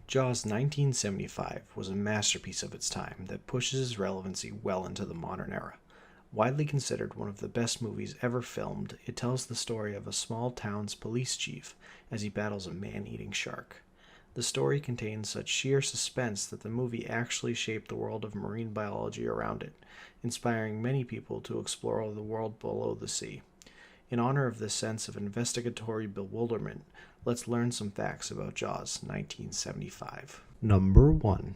Jaws 1975 was a masterpiece of its time that pushes its relevancy well into the modern era. Widely considered one of the best movies ever filmed, it tells the story of a small town's police chief as he battles a man-eating shark. The story contains such sheer suspense that the movie actually shaped the world of marine biology around it, inspiring many people to explore the world below the sea. In honor of this sense of investigatory bewilderment, let's learn some facts about Jaws 1975. Number 1.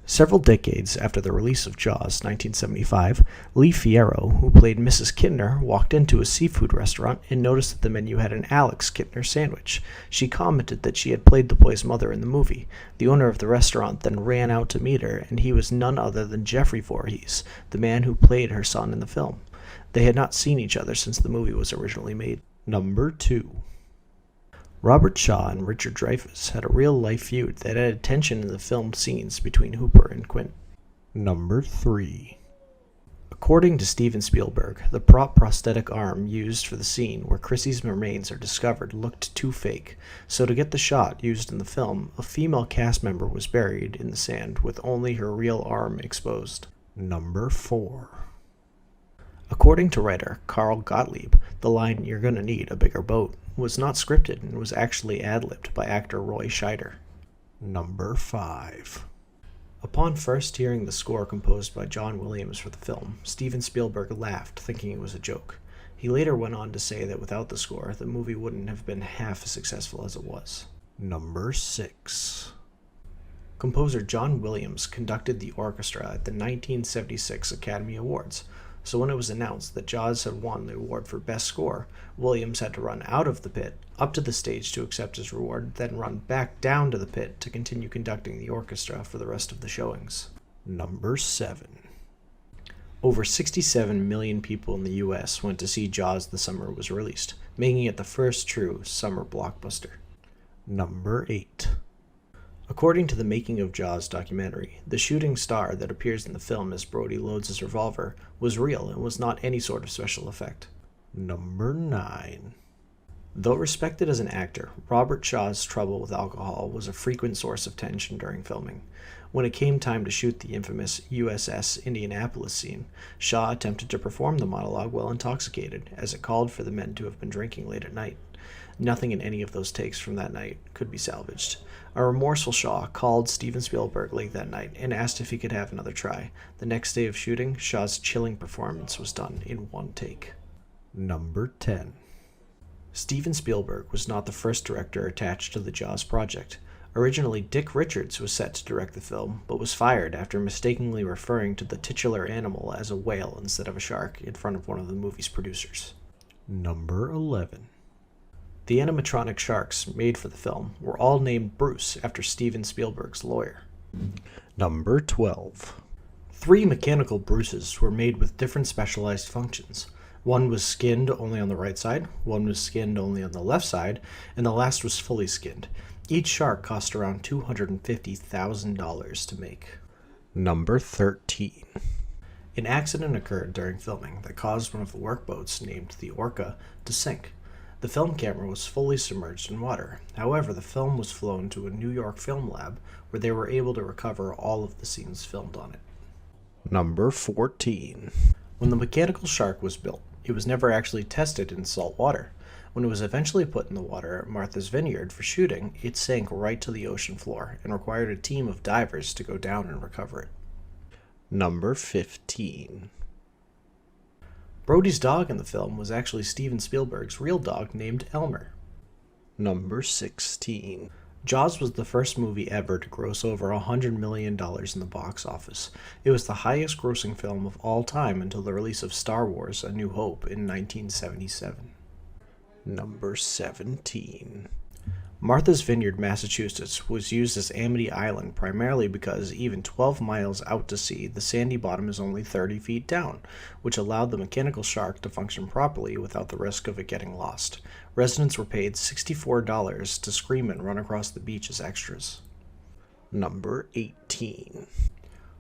Several decades after the release of Jaws 1975, Lee Fierro, who played Mrs. Kintner, walked into a seafood restaurant and noticed that the menu had an Alex Kintner sandwich. She commented that she had played the boy's mother in the movie. The owner of the restaurant then ran out to meet her, and he was none other than Jeffrey Voorhees, the man who played her son in the film. They had not seen each other since the movie was originally made. Number 2. Robert Shaw and Richard Dreyfuss had a real-life feud that added tension in the filmed scenes between Hooper and Quint. Number 3. According to Steven Spielberg, the prosthetic arm used for the scene where Chrissy's remains are discovered looked too fake, so to get the shot used in the film, a female cast member was buried in the sand with only her real arm exposed. Number 4. According to writer Carl Gottlieb, the line "You're gonna need a bigger boat" was not scripted and was actually ad-libbed by actor Roy Scheider. Number 5. Upon first hearing the score composed by John Williams for the film, Steven Spielberg laughed, thinking it was a joke. He later went on to say that without the score, the movie wouldn't have been half as successful as it was. Number 6. Composer John Williams conducted the orchestra at the 1976 Academy Awards, so when it was announced that Jaws had won the award for Best Score, Williams had to run out of the pit, up to the stage to accept his reward, then run back down to the pit to continue conducting the orchestra for the rest of the showings. Number 7. Over 67 million people in the US went to see Jaws the summer it was released, making it the first true summer blockbuster. Number 8. According to the Making of Jaws documentary, the shooting star that appears in the film as Brody loads his revolver was real and was not any sort of special effect. Number 9. Though respected as an actor, Robert Shaw's trouble with alcohol was a frequent source of tension during filming. When it came time to shoot the infamous USS Indianapolis scene, Shaw attempted to perform the monologue while intoxicated, as it called for the men to have been drinking late at night. Nothing in any of those takes from that night could be salvaged. A remorseful Shaw called Steven Spielberg late that night and asked if he could have another try. The next day of shooting, Shaw's chilling performance was done in one take. Number 10. Steven Spielberg was not the first director attached to the Jaws project. Originally, Dick Richards was set to direct the film, but was fired after mistakenly referring to the titular animal as a whale instead of a shark in front of one of the movie's producers. Number 11. The animatronic sharks made for the film were all named Bruce after Steven Spielberg's lawyer. Number 12. 3 mechanical Bruces were made with different specialized functions. One was skinned only on the right side, one was skinned only on the left side, and the last was fully skinned. Each shark cost around $250,000 to make. Number 13. An accident occurred during filming that caused one of the workboats, named the Orca, to sink. The film camera was fully submerged in water. However, the film was flown to a New York film lab where they were able to recover all of the scenes filmed on it. Number 14. When the mechanical shark was built, it was never actually tested in salt water. When it was eventually put in the water at Martha's Vineyard for shooting, it sank right to the ocean floor and required a team of divers to go down and recover it. Number 15. Brody's dog in the film was actually Steven Spielberg's real dog named Elmer. Number 16. Jaws was the first movie ever to gross over $100 million in the box office. It was the highest grossing film of all time until the release of Star Wars: A New Hope in 1977. Number 17. Martha's Vineyard, Massachusetts was used as Amity Island primarily because even 12 miles out to sea, the sandy bottom is only 30 feet down, which allowed the mechanical shark to function properly without the risk of it getting lost. Residents were paid $64 to scream and run across the beach as extras. Number 18.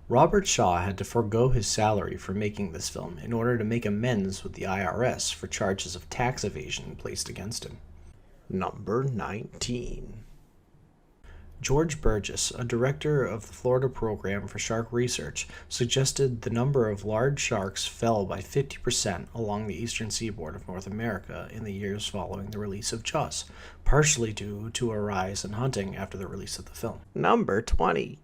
Robert Shaw had to forego his salary for making this film in order to make amends with the IRS for charges of tax evasion placed against him. Number 19. George Burgess, a director of the Florida Program for Shark Research, suggested the number of large sharks fell by 50% along the eastern seaboard of North America in the years following the release of Jaws, partially due to a rise in hunting after the release of the film. Number 20.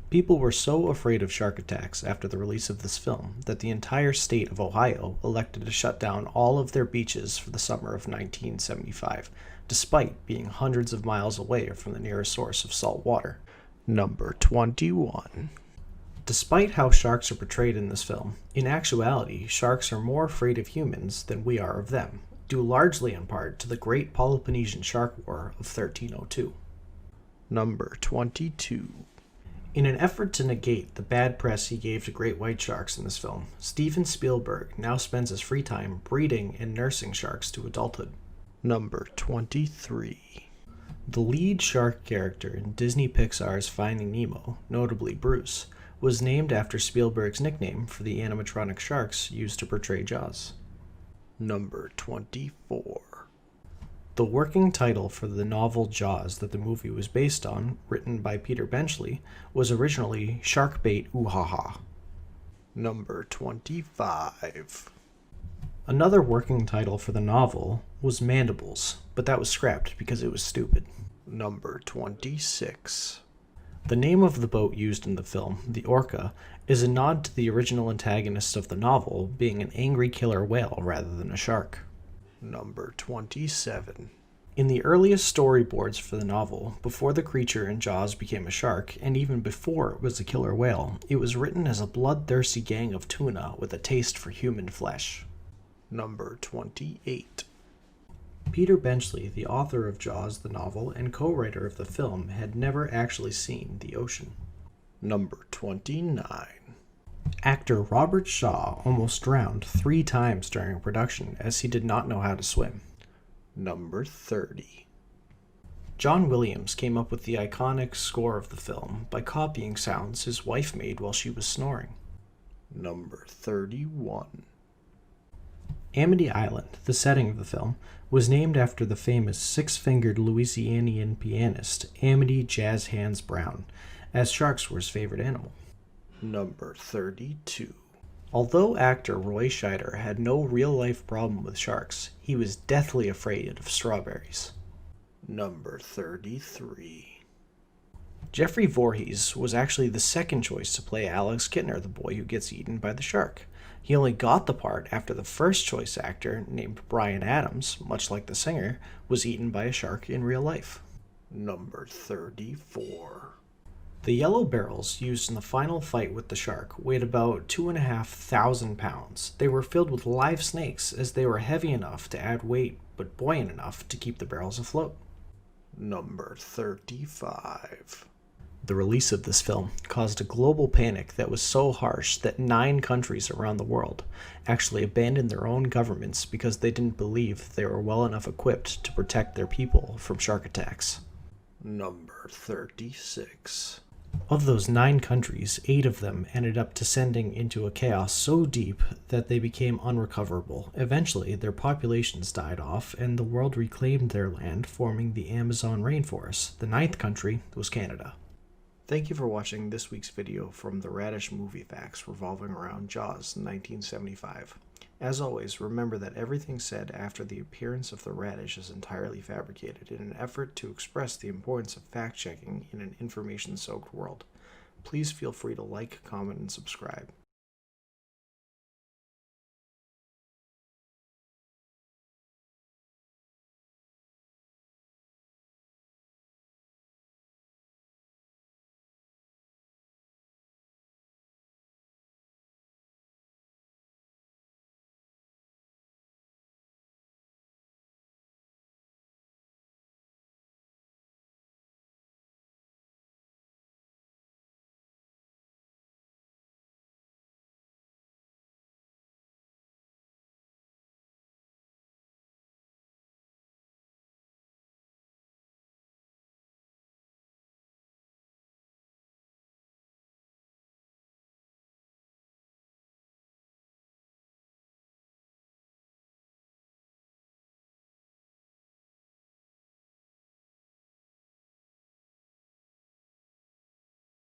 People were so afraid of shark attacks after the release of this film that the entire state of Ohio elected to shut down all of their beaches for the summer of 1975, despite being hundreds of miles away from the nearest source of salt water. Number 21. Despite how sharks are portrayed in this film, in actuality, sharks are more afraid of humans than we are of them, due largely in part to the Great Peloponnesian Shark War of 1302. Number 22. In an effort to negate the bad press he gave to great white sharks in this film, Steven Spielberg now spends his free time breeding and nursing sharks to adulthood. Number 23. The lead shark character in Disney Pixar's Finding Nemo, notably Bruce, was named after Spielberg's nickname for the animatronic sharks used to portray Jaws. Number 24. The working title for the novel Jaws that the movie was based on, written by Peter Benchley, was originally Sharkbait Ooh-Ha-Ha. Number 25. Another working title for the novel was Mandibles, but that was scrapped because it was stupid. Number 26. The name of the boat used in the film, the Orca, is a nod to the original antagonist of the novel being an angry killer whale rather than a shark. Number 27. In the earliest storyboards for the novel, before the creature in Jaws became a shark, and even before it was a killer whale, it was written as a bloodthirsty gang of tuna with a taste for human flesh. Number 28. Peter Benchley, the author of Jaws, the novel, and co-writer of the film, had never actually seen the ocean. Number 29. Actor Robert Shaw almost drowned 3 times during production as he did not know how to swim. Number 30. John Williams came up with the iconic score of the film by copying sounds his wife made while she was snoring. Number 31. Amity Island, the setting of the film, was named after the famous six-fingered Louisianian pianist Amity Jazz Hands Brown, as sharks were his favorite animal. Number 32. Although actor Roy Scheider had no real-life problem with sharks, he was deathly afraid of strawberries. Number 33. Jeffrey Voorhees was actually the second choice to play Alex Kittner, the boy who gets eaten by the shark. He only got the part after the first choice actor, named Bryan Adams, much like the singer, was eaten by a shark in real life. Number 34. The yellow barrels used in the final fight with the shark weighed about 2,500 pounds. They were filled with live snakes as they were heavy enough to add weight but buoyant enough to keep the barrels afloat. Number 35. The release of this film caused a global panic that was so harsh that 9 countries around the world actually abandoned their own governments because they didn't believe they were well enough equipped to protect their people from shark attacks. Number 36. Of those 9 countries, 8 of them ended up descending into a chaos so deep that they became unrecoverable. Eventually, their populations died off, and the world reclaimed their land, forming the Amazon rainforest. The 9th country was Canada. Thank you for watching this week's video from the Radish Movie Facts revolving around Jaws 1975. As always, remember that everything said after the appearance of the radish is entirely fabricated in an effort to express the importance of fact-checking in an information-soaked world. Please feel free to like, comment, and subscribe.